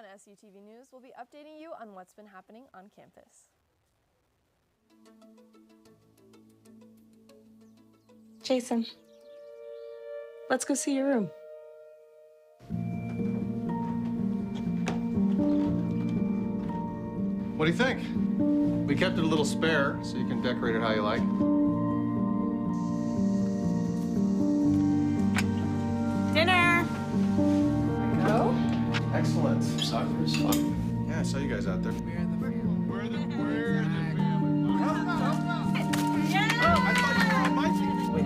On SUTV News, we'll be updating you on what's been happening on campus. Jason, let's go see your room. What do you think? We kept it a little spare, so you can decorate it how you like. Dinner! Go. Excellent. Soccer is fun. Yeah, I saw you guys out there. We're the family. Yeah! Oh, I thought you were on my team. Wait,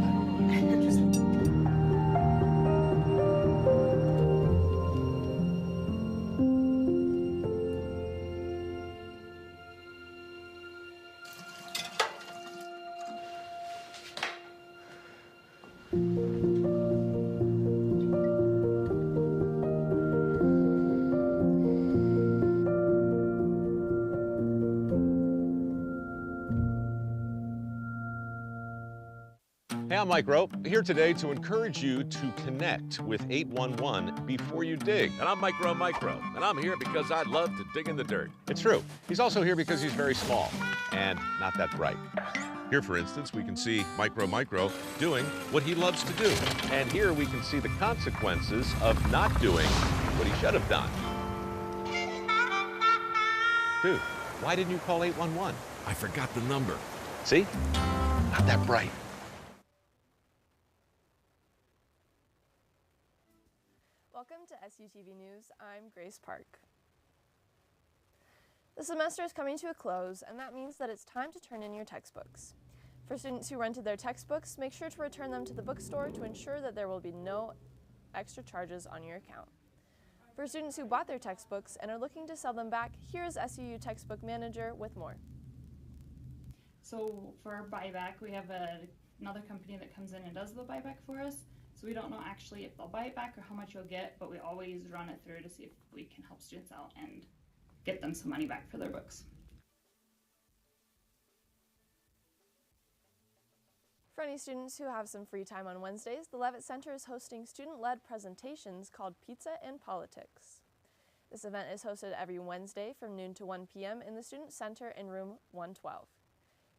Hey, I'm Mike Rowe, here today to encourage you to connect with 811 before you dig. And I'm Micro, and I'm here because I love to dig in the dirt. It's true. He's also here because he's very small and not that bright. Here, for instance, we can see Micro doing what he loves to do. And here we can see the consequences of not doing what he should have done. Dude, why didn't you call 811? I forgot the number. See? Not that bright. Welcome to SUTV News. I'm Grace Park. The semester is coming to a close, and that means that it's time to turn in your textbooks. For students who rented their textbooks, make sure to return them to the bookstore to ensure that there will be no extra charges on your account. For students who bought their textbooks and are looking to sell them back, here's SUU Textbook Manager with more. So for buyback, we have another company that comes in and does the buyback for us. So we don't know actually if they'll buy it back or how much you'll get, but we always run it through to see if we can help students out and get them some money back for their books. For any students who have some free time on Wednesdays, the Levitt Center is hosting student-led presentations called Pizza and Politics. This event is hosted every Wednesday from noon to 1 p.m. in the Student Center in room 112.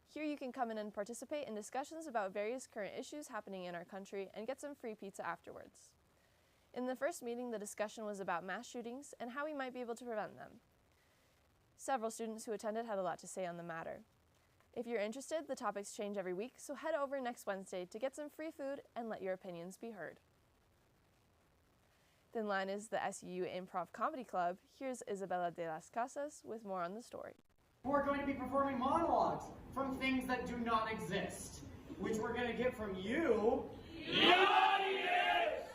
Here you can come in and participate in discussions about various current issues happening in our country and get some free pizza afterwards. In the first meeting, the discussion was about mass shootings and how we might be able to prevent them. Several students who attended had a lot to say on the matter. If you're interested, the topics change every week, so head over next Wednesday to get some free food and let your opinions be heard. Thin Line is the SUU Improv Comedy Club. Here's Isabella de las Casas with more on the story. We're going to be performing monologues from things that do not exist, which we're going to get from you, the audience!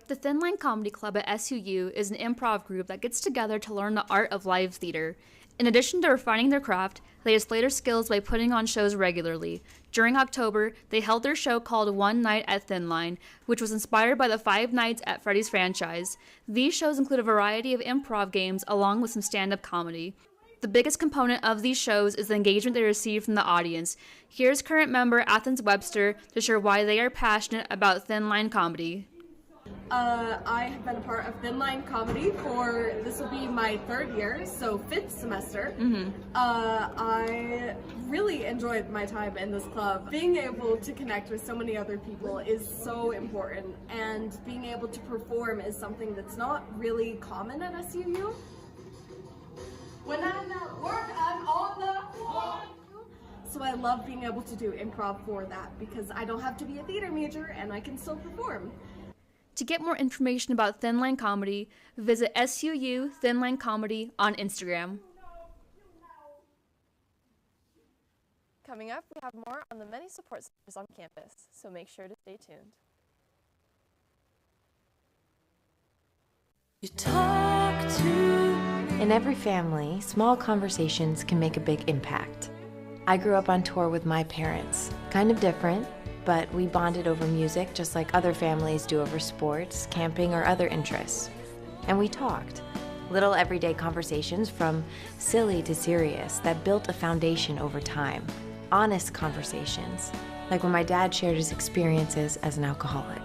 The Thin Line Comedy Club at SUU is an improv group that gets together to learn the art of live theater. In addition to refining their craft, they display their skills by putting on shows regularly. During October, they held their show called One Night at Thin Line, which was inspired by the Five Nights at Freddy's franchise. These shows include a variety of improv games along with some stand-up comedy. The biggest component of these shows is the engagement they receive from the audience. Here's current member Athens Webster to share why they are passionate about Thin Line comedy. I have been a part of Thin Line Comedy for, this will be my third year, so 5th semester. I really enjoyed my time in this club. Being able to connect with so many other people is so important, and being able to perform is something that's not really common at SUU. When I'm at work, I'm on the clock. So I love being able to do improv for that because I don't have to be a theater major and I can still perform. To get more information about Thin Line Comedy, visit SUU Thin Line Comedy on Instagram. Coming up, we have more on the many support centers on campus, so make sure to stay tuned. You talk to... In every family, small conversations can make a big impact. I grew up on tour with my parents. Kind of different, but we bonded over music just like other families do over sports, camping, or other interests. And we talked. Little everyday conversations from silly to serious that built a foundation over time. Honest conversations, like when my dad shared his experiences as an alcoholic.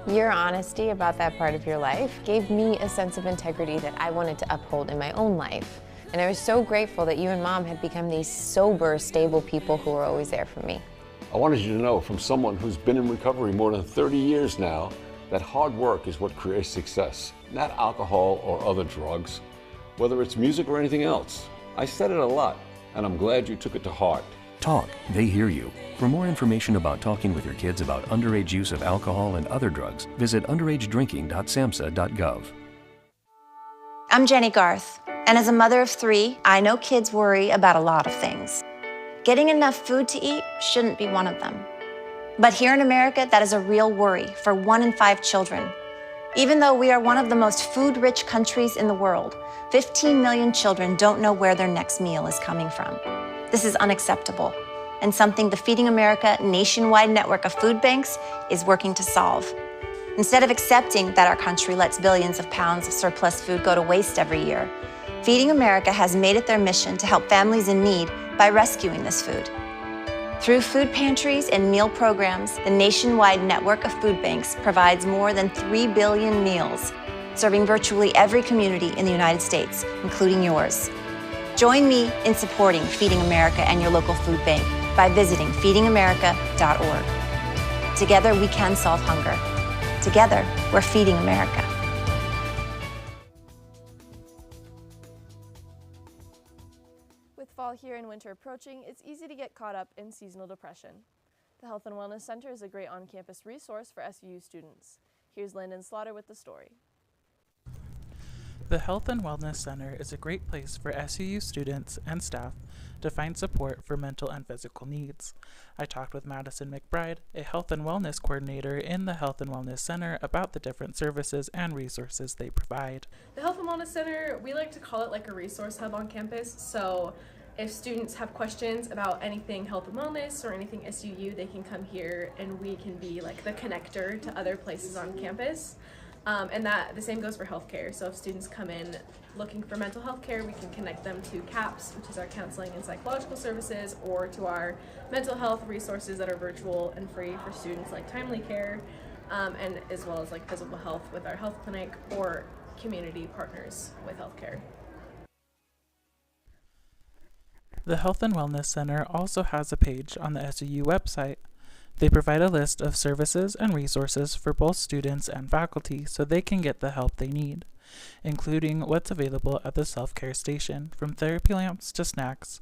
Your honesty about that part of your life gave me a sense of integrity that I wanted to uphold in my own life. And I was so grateful that you and Mom had become these sober, stable people who were always there for me. I wanted you to know, from someone who's been in recovery more than 30 years now, that hard work is what creates success, not alcohol or other drugs, whether it's music or anything else. I said it a lot, and I'm glad you took it to heart. Talk, they hear you. For more information about talking with your kids about underage use of alcohol and other drugs, visit underagedrinking.samhsa.gov. I'm Jenny Garth, and as a mother of 3, I know kids worry about a lot of things. Getting enough food to eat shouldn't be one of them. But here in America, that is a real worry for 1 in 5 children. Even though we are one of the most food-rich countries in the world, 15 million children don't know where their next meal is coming from. This is unacceptable, and something the Feeding America nationwide network of food banks is working to solve. Instead of accepting that our country lets billions of pounds of surplus food go to waste every year, Feeding America has made it their mission to help families in need by rescuing this food. Through food pantries and meal programs, the nationwide network of food banks provides more than 3 billion meals, serving virtually every community in the United States, including yours. Join me in supporting Feeding America and your local food bank by visiting feedingamerica.org. Together we can solve hunger. Together, we're Feeding America. With fall here and winter approaching, it's easy to get caught up in seasonal depression. The Health and Wellness Center is a great on-campus resource for SUU students. Here's Landon Slaughter with the story. The Health and Wellness Center is a great place for SUU students and staff to find support for mental and physical needs. I talked with Madison McBride, a Health and Wellness coordinator in the Health and Wellness Center, about the different services and resources they provide. The Health and Wellness Center, we like to call it like a resource hub on campus. So if students have questions about anything health and wellness or anything SUU, they can come here and we can be like the connector to other places on campus. And that the same goes for healthcare. So if students come in looking for mental health care, we can connect them to CAPS, which is our counseling and psychological services, or to our mental health resources that are virtual and free for students, like Timely Care, and as well as like physical health with our health clinic or community partners with healthcare. The Health and Wellness Center also has a page on the SUU website. They provide a list of services and resources for both students and faculty so they can get the help they need, including what's available at the self-care station. From therapy lamps to snacks,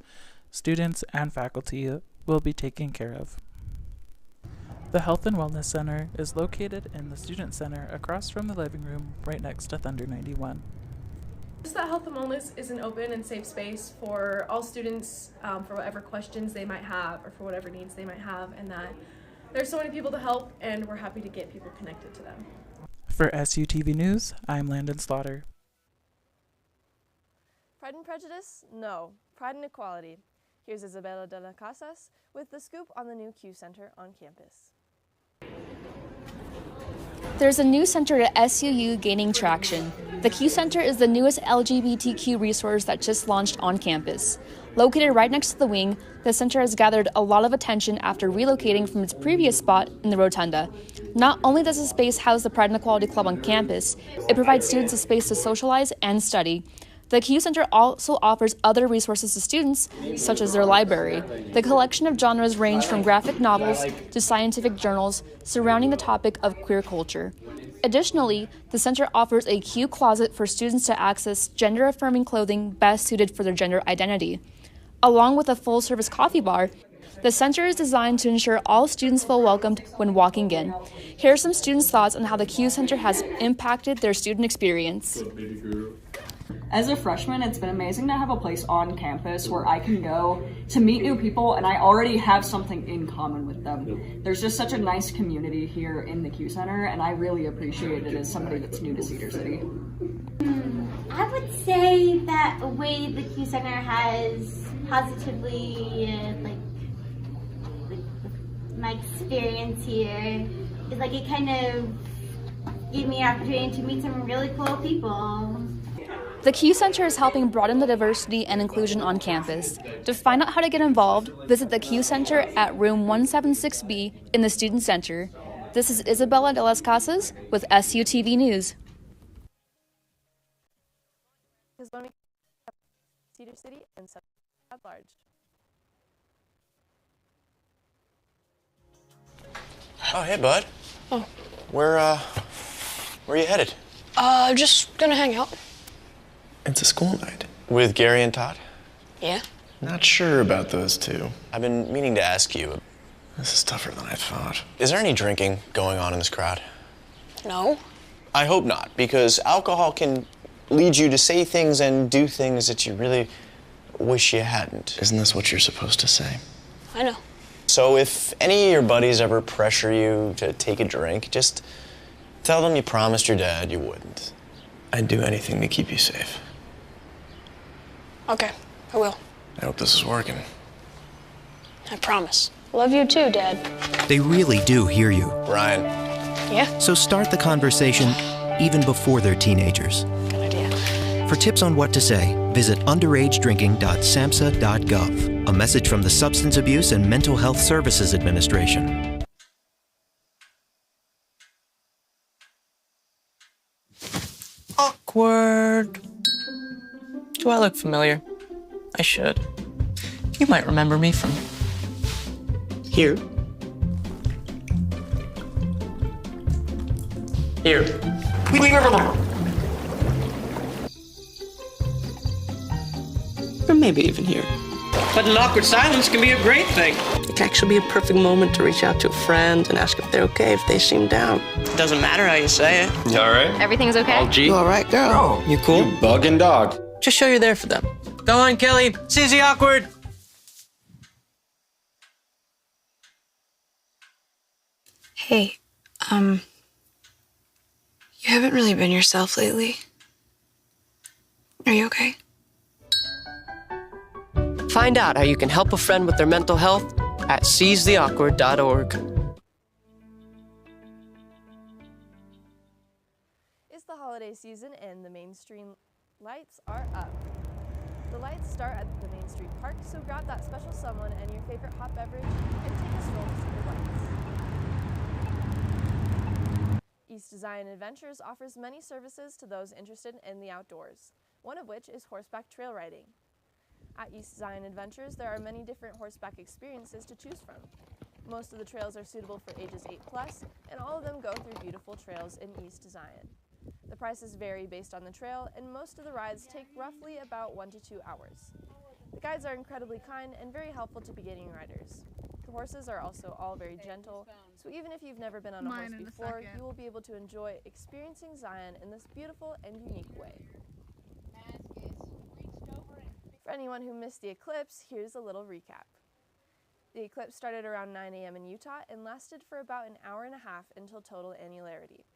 students and faculty will be taken care of. The Health and Wellness Center is located in the Student Center across from the living room right next to Thunder 91. Just that Health and Wellness is an open and safe space for all students for whatever questions they might have or for whatever needs they might have, and that there's so many people to help, and we're happy to get people connected to them. For SUTV News, I'm Landon Slaughter. Pride and Prejudice? No. Pride and Equality. Here's Isabella de la Casas with the scoop on the new Q Center on campus. There's a new center at SUU gaining traction. The Q Center is the newest LGBTQ resource that just launched on campus. Located right next to the wing, the center has gathered a lot of attention after relocating from its previous spot in the rotunda. Not only does the space house the Pride and Equality Club on campus, it provides students a space to socialize and study. The Q Center also offers other resources to students, such as their library. The collection of genres range from graphic novels to scientific journals surrounding the topic of queer culture. Additionally, the center offers a Q closet for students to access gender-affirming clothing best suited for their gender identity. Along with a full-service coffee bar, the center is designed to ensure all students feel welcomed when walking in. Here are some students' thoughts on how the Q Center has impacted their student experience. As a freshman, it's been amazing to have a place on campus where I can go to meet new people and I already have something in common with them. There's just such a nice community here in the Q Center, and I really appreciate it as somebody that's new to Cedar City. I would say that a way the Q Center has positively, my experience here is it kind of gave me an opportunity to meet some really cool people. The Q Center is helping broaden the diversity and inclusion on campus. To find out how to get involved, visit the Q Center at room 176B in the Student Center. This is Isabella de las Casas with SUTV News. Cedar City and at large. Oh, hey, bud. Oh. Where are you headed? Just gonna hang out. It's a school night. With Gary and Todd? Yeah? Not sure about those two. I've been meaning to ask you. This is tougher than I thought. Is there any drinking going on in this crowd? No. I hope not, because alcohol can lead you to say things and do things that you really wish you hadn't. Isn't this what you're supposed to say? I know. So if any of your buddies ever pressure you to take a drink, just tell them you promised your dad you wouldn't. I'd do anything to keep you safe. Okay, I will. I hope this is working. I promise. Love you too, Dad. They really do hear you. Ryan. Yeah? So start the conversation even before they're teenagers. Good idea. For tips on what to say, visit underagedrinking.samhsa.gov. A message from the Substance Abuse and Mental Health Services Administration. Awkward. Do I look familiar? I should. You might remember me from here. Here. Or maybe even here. But an awkward silence can be a great thing. It can actually be a perfect moment to reach out to a friend and ask if they're okay if they seem down. Doesn't matter how you say it. You all right? Everything's okay? All G? You all right, girl? Oh, You cool? you bugging dog. Just show you're there for them. Go on, Kelly. Seize the awkward. Hey, you haven't really been yourself lately. Are you okay? Find out how you can help a friend with their mental health at seizetheawkward.org. It's the holiday season and the Main Street lights are up. The lights start at the Main Street Park, so grab that special someone and your favorite hot beverage and take a stroll to see the lights. East Design Adventures offers many services to those interested in the outdoors, one of which is horseback trail riding. At East Design Adventures, there are many different horseback experiences to choose from. Most of the trails are suitable for ages 8+, and all of them go through beautiful trails in East Design. The prices vary based on the trail, and most of the rides take roughly about 1 to 2 hours. The guides are incredibly kind and very helpful to beginning riders. The horses are also all very gentle, so even if you've never been on a horse before, you will be able to enjoy experiencing Zion in this beautiful and unique way. For anyone who missed the eclipse, here's a little recap. The eclipse started around 9 a.m. in Utah and lasted for about an hour and a half until total annularity.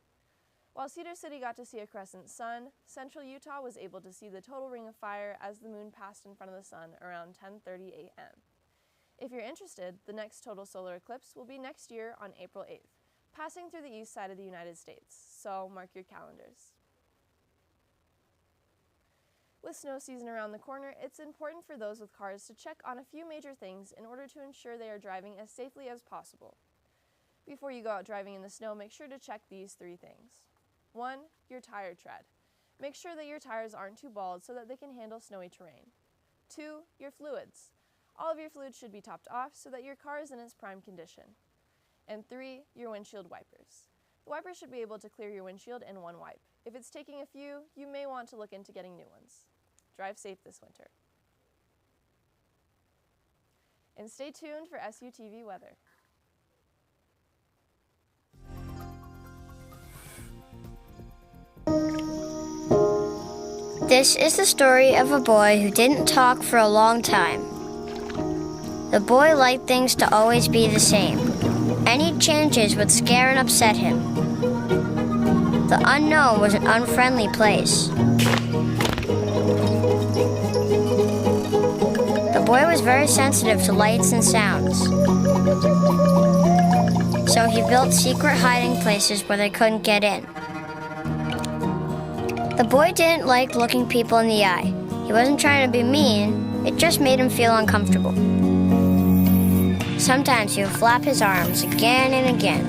While Cedar City got to see a crescent sun, central Utah was able to see the total ring of fire as the moon passed in front of the sun around 10:30 a.m. If you're interested, the next total solar eclipse will be next year on April 8th, passing through the east side of the United States, so mark your calendars. With snow season around the corner, it's important for those with cars to check on a few major things in order to ensure they are driving as safely as possible. Before you go out driving in the snow, make sure to check these 3 things. 1. Your tire tread. Make sure that your tires aren't too bald so that they can handle snowy terrain. 2. Your fluids. All of your fluids should be topped off so that your car is in its prime condition. And 3. Your windshield wipers. The wipers should be able to clear your windshield in one wipe. If it's taking a few, you may want to look into getting new ones. Drive safe this winter. And stay tuned for SUTV weather. This is the story of a boy who didn't talk for a long time. The boy liked things to always be the same. Any changes would scare and upset him. The unknown was an unfriendly place. The boy was very sensitive to lights and sounds. So he built secret hiding places where they couldn't get in. The boy didn't like looking people in the eye. He wasn't trying to be mean, it just made him feel uncomfortable. Sometimes he would flap his arms again and again.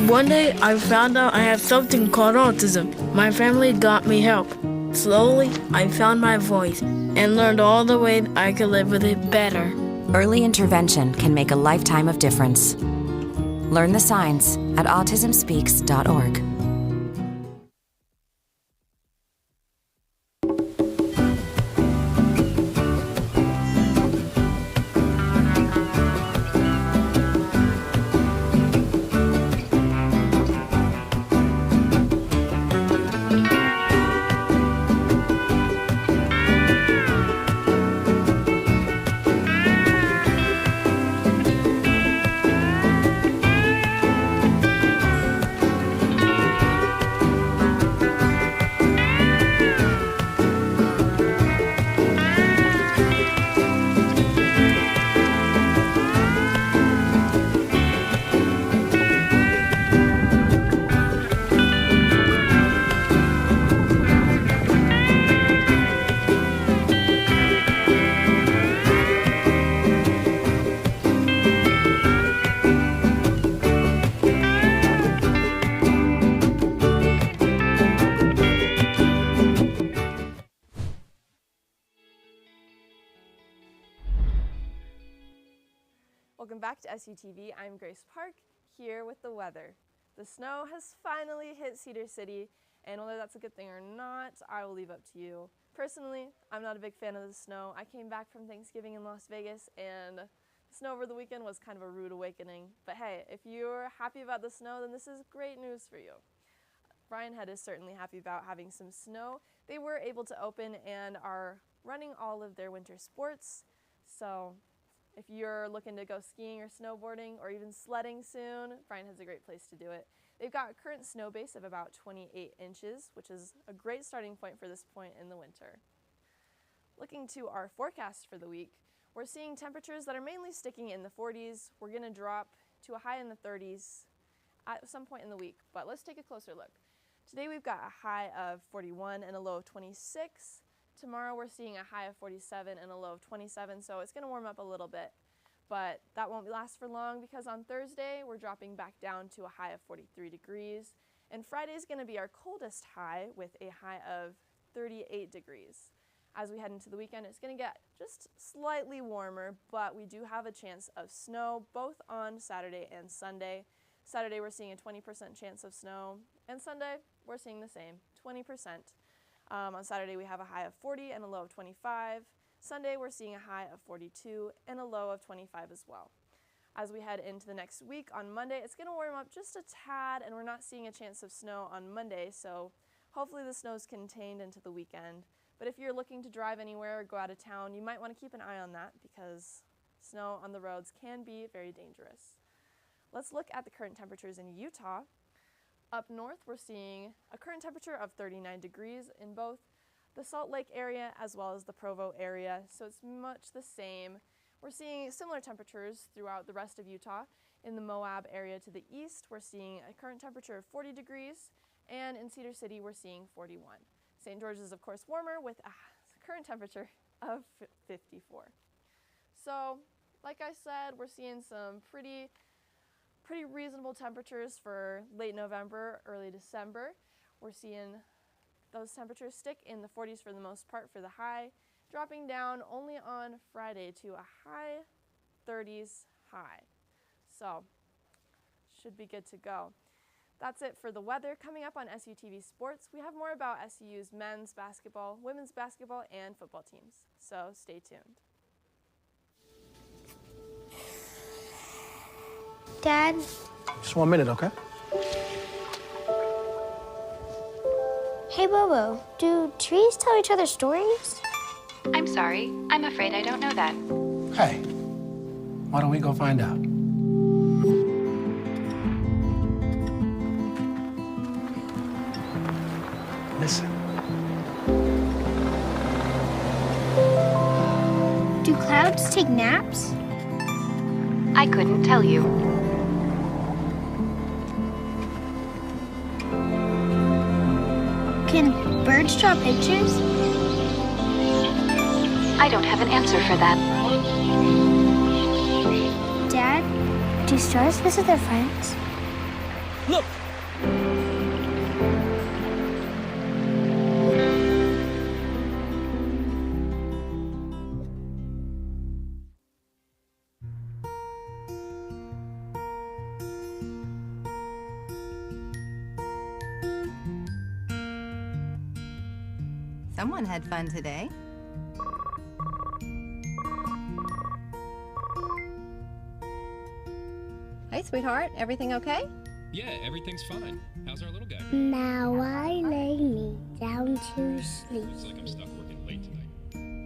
One day, I found out I have something called autism. My family got me help. Slowly, I found my voice and learned all the ways I could live with it better. Early intervention can make a lifetime of difference. Learn the signs at autismspeaks.org. Welcome back to SUTV. I'm Grace Park, here with the weather. The snow has finally hit Cedar City, and whether that's a good thing or not, I will leave up to you. Personally, I'm not a big fan of the snow. I came back from Thanksgiving in Las Vegas, and the snow over the weekend was kind of a rude awakening. But hey, if you're happy about the snow, then this is great news for you. Brian Head is certainly happy about having some snow. They were able to open and are running all of their winter sports, so if you're looking to go skiing or snowboarding or even sledding soon, Brian Head's a great place to do it. They've got a current snow base of about 28 inches, which is a great starting point for this point in the winter. Looking to our forecast for the week, we're seeing temperatures that are mainly sticking in the 40s. We're going to drop to a high in the 30s at some point in the week, but let's take a closer look. Today we've got a high of 41 and a low of 26. Tomorrow we're seeing a high of 47 and a low of 27, so it's going to warm up a little bit. But that won't last for long because on Thursday we're dropping back down to a high of 43 degrees. And Friday is going to be our coldest high with a high of 38 degrees. As we head into the weekend, it's going to get just slightly warmer, but we do have a chance of snow both on Saturday and Sunday. Saturday we're seeing a 20% chance of snow, and Sunday we're seeing the same, 20%. On Saturday we have a high of 40 and a low of 25. Sunday we're seeing a high of 42 and a low of 25 as well. As we head into the next week, on Monday it's going to warm up just a tad, and we're not seeing a chance of snow on Monday, so hopefully the snow is contained into the weekend. But if you're looking to drive anywhere or go out of town, you might want to keep an eye on that because snow on the roads can be very dangerous. Let's look at the current temperatures in Utah. Up north, we're seeing a current temperature of 39 degrees in both the Salt Lake area as well as the Provo area, so it's much the same. We're seeing similar temperatures throughout the rest of Utah. In the Moab area to the east, we're seeing a current temperature of 40 degrees, and in Cedar City, we're seeing 41. St. George is, of course, warmer with a current temperature of 54. So, like I said, we're seeing some pretty reasonable temperatures for late November, early December. We're seeing those temperatures stick in the 40s for the most part for the high, dropping down only on Friday to a high 30s high. So, should be good to go. That's it for the weather. Coming up on SUTV Sports, we have more about SU's men's basketball, women's basketball, and football teams. So, stay tuned. Dad? Just 1 minute, okay? Hey, Bobo, do trees tell each other stories? I'm sorry. I'm afraid I don't know that. Hey, why don't we go find out? Listen. Do clouds take naps? I couldn't tell you. Can birds draw pictures? I don't have an answer for that. Dad, do stars visit their friends? Look, Someone had fun today. Hey, sweetheart, everything okay? Yeah, everything's fine. How's our little guy? Now I lay me down to sleep. Looks like I'm stuck working late tonight.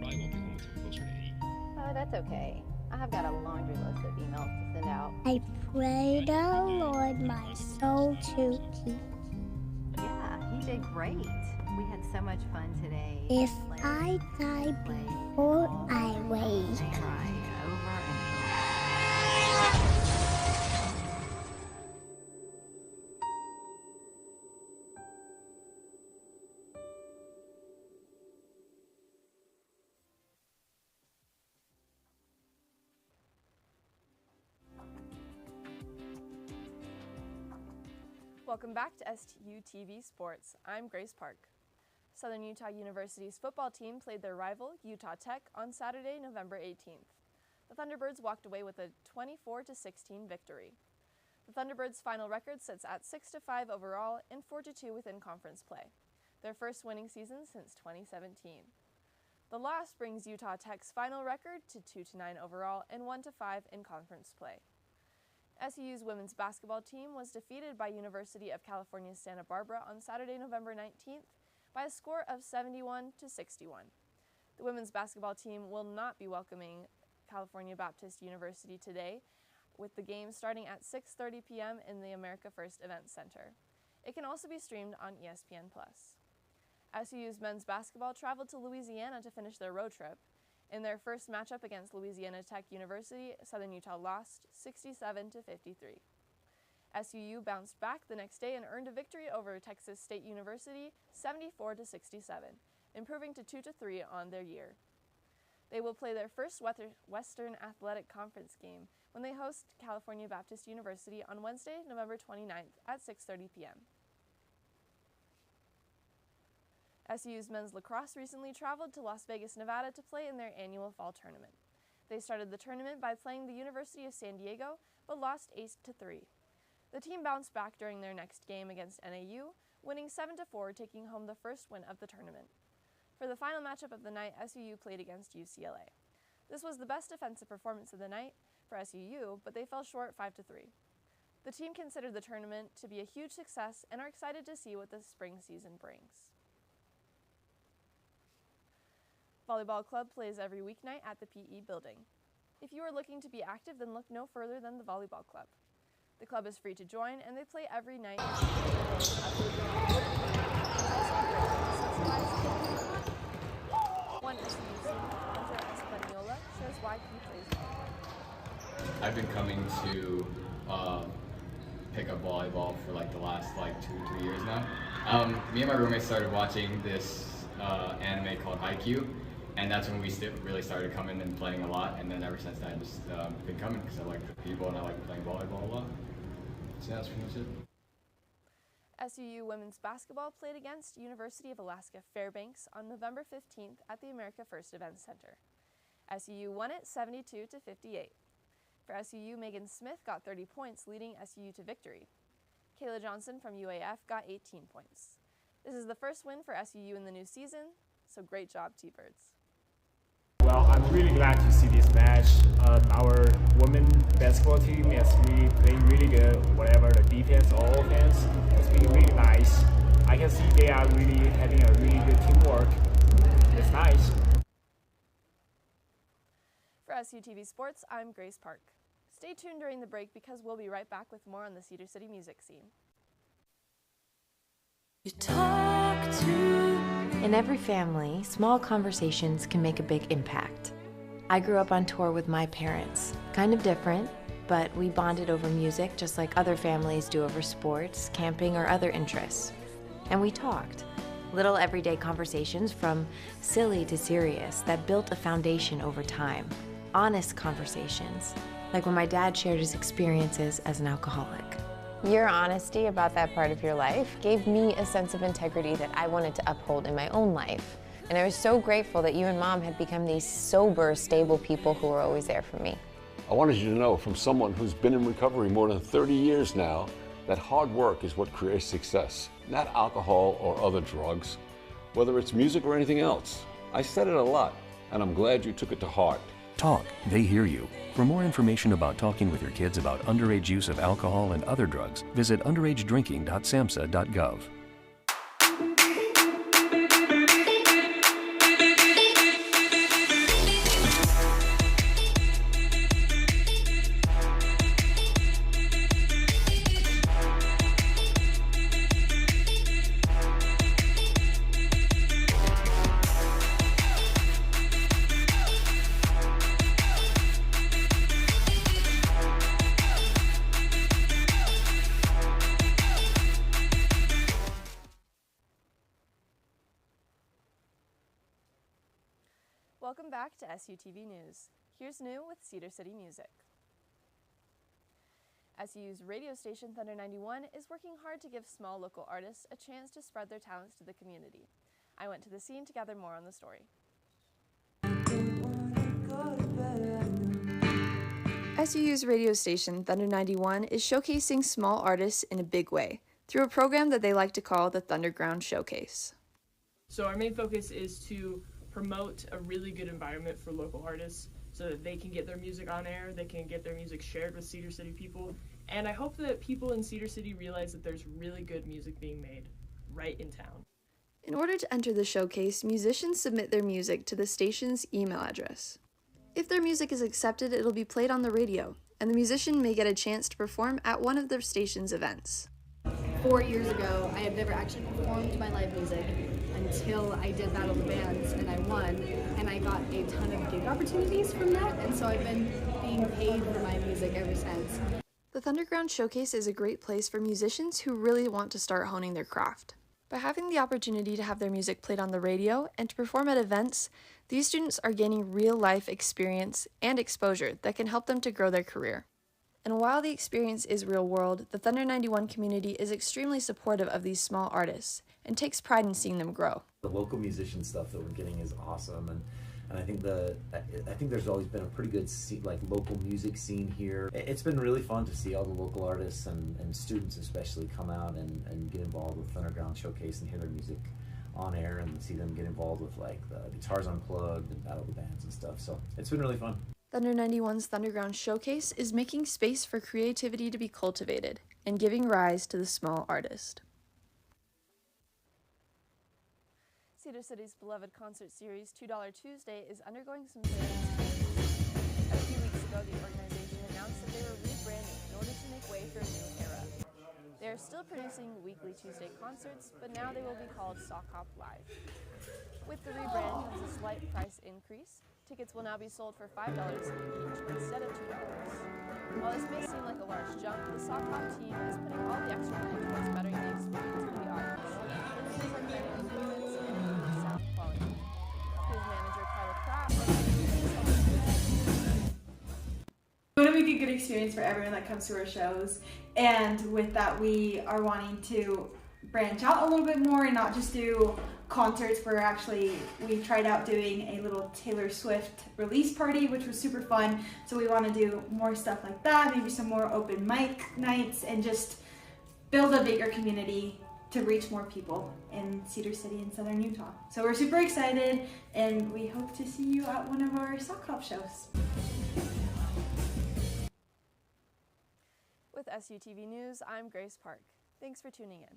Probably won't be home until closer to 8. Oh, that's okay. I have got a laundry list of emails to send out. I pray the Lord my soul to keep. Yeah, he did great. We had so much fun today. If I die before I wake. Try over and Welcome back to SUTV Sports. I'm Grace Park. Southern Utah University's football team played their rival, Utah Tech, on Saturday, November 18th. The Thunderbirds walked away with a 24-16 victory. The Thunderbirds' final record sits at 6-5 overall and 4-2 within conference play, their first winning season since 2017. The loss brings Utah Tech's final record to 2-9 overall and 1-5 in conference play. SU's women's basketball team was defeated by University of California, Santa Barbara on Saturday, November 19th by a score of 71-61. The women's basketball team will not be welcoming California Baptist University today, with the game starting at 6:30 p.m. in the America First Event Center. It can also be streamed on ESPN+. SU's men's basketball traveled to Louisiana to finish their road trip. In their first matchup against Louisiana Tech University, Southern Utah lost 67-53. SUU bounced back the next day and earned a victory over Texas State University 74-67, improving to 2-3 on their year. They will play their first Western Athletic Conference game when they host California Baptist University on Wednesday, November 29th at 6:30 p.m. SU's men's lacrosse recently traveled to Las Vegas, Nevada to play in their annual fall tournament. They started the tournament by playing the University of San Diego, but lost 8-3. The team bounced back during their next game against NAU, winning 7-4, taking home the first win of the tournament. For the final matchup of the night, SUU played against UCLA. This was the best defensive performance of the night for SUU, but they fell short 5-3. The team considered the tournament to be a huge success and are excited to see what the spring season brings. Volleyball Club plays every weeknight at the PE building. If you are looking to be active, then look no further than the Volleyball Club. The club is free to join, and they play every night. One SUU student, Hunter Espanola, shows why he plays volleyball. I've been coming to pick up volleyball for like the last 2-3 years now. Me and my roommate started watching this anime called Haikyuu, and that's when we really started coming and playing a lot. And then ever since then, I've just been coming because I like the people and I like playing volleyball a lot. So that's pretty much it. SUU women's basketball played against University of Alaska Fairbanks on November 15th at the America First Event Center. SUU won it 72-58. For SUU, Megan Smith got 30 points, leading SUU to victory. Kayla Johnson from UAF got 18 points. This is the first win for SUU in the new season, so great job, T-Birds. Well, I'm really glad to see this match. Our women basketball team is really playing really good, whatever the defense or offense. It's been really nice. I can see they are really having a really good teamwork. It's nice. For SUTV Sports, I'm Grace Park. Stay tuned during the break because we'll be right back with more on the Cedar City music scene. In every family, small conversations can make a big impact. I grew up on tour with my parents. Kind of different, but we bonded over music just like other families do over sports, camping, or other interests. And we talked. Little everyday conversations from silly to serious that built a foundation over time. Honest conversations, like when my dad shared his experiences as an alcoholic. Your honesty about that part of your life gave me a sense of integrity that I wanted to uphold in my own life. And I was so grateful that you and Mom had become these sober, stable people who were always there for me. I wanted you to know from someone who's been in recovery more than 30 years now that hard work is what creates success, not alcohol or other drugs. whether it's music or anything else. I said it a lot, and I'm glad you took it to heart. Talk, they hear you. For more information about talking with your kids about underage use of alcohol and other drugs, visit underagedrinking.samhsa.gov. Welcome back to SUTV News. Here's new with Cedar City Music. SU's radio station Thunder 91 is working hard to give small local artists a chance to spread their talents to the community. I went to the scene to gather more on the story. SU's radio station Thunder 91 is showcasing small artists in a big way through a program that they like to call the Thunderground Showcase. So our main focus is to promote a really good environment for local artists so that they can get their music on air, they can get their music shared with Cedar City people, and I hope that people in Cedar City realize that there's really good music being made right in town. In order to enter the showcase, musicians submit their music to the station's email address. If their music is accepted, it'll be played on the radio, and the musician may get a chance to perform at one of their station's events. 4 years ago, I had never actually performed my live music until I did Battle of the Bands and I won, and I got a ton of gig opportunities from that, and so I've been being paid for my music ever since. The Thunderground Showcase is a great place for musicians who really want to start honing their craft. By having the opportunity to have their music played on the radio and to perform at events, these students are gaining real-life experience and exposure that can help them to grow their career. And while the experience is real-world, the Thunder 91 community is extremely supportive of these small artists and takes pride in seeing them grow. The local musician stuff that we're getting is awesome, and I think there's always been a pretty good local music scene here. It's been really fun to see all the local artists and students especially come out and get involved with Thunderground Showcase and hear their music on air and see them get involved with like the Guitars Unplugged and Battle of the Bands and stuff. So it's been really fun. Thunder 91's Thunderground Showcase is making space for creativity to be cultivated and giving rise to the small artist. Cedar City's beloved concert series $2 Tuesday is undergoing some changes. A few weeks ago, the organization announced that they were rebranding in order to make way for a new era. They are still producing weekly Tuesday concerts, but now they will be called Sock Hop Live. With the rebrand comes a slight price increase. Tickets will now be sold for $5 each instead of $2. While this may seem like a large jump, the Sock Hop team is putting all the extra money towards bettering the experience for the audience. Things like venue improvements and improved sound quality. His manager, Kyla Pratt, We want to make a good experience for everyone that comes to our shows, and with that we are wanting to branch out a little bit more and not just do concerts. We tried out doing a little Taylor Swift release party, which was super fun, so we want to do more stuff like that, maybe some more open mic nights, and just build a bigger community to reach more people in Cedar City and Southern Utah. So we're super excited, and we hope to see you at one of our Sock Hop shows. With SUTV News, I'm Grace Park. Thanks for tuning in.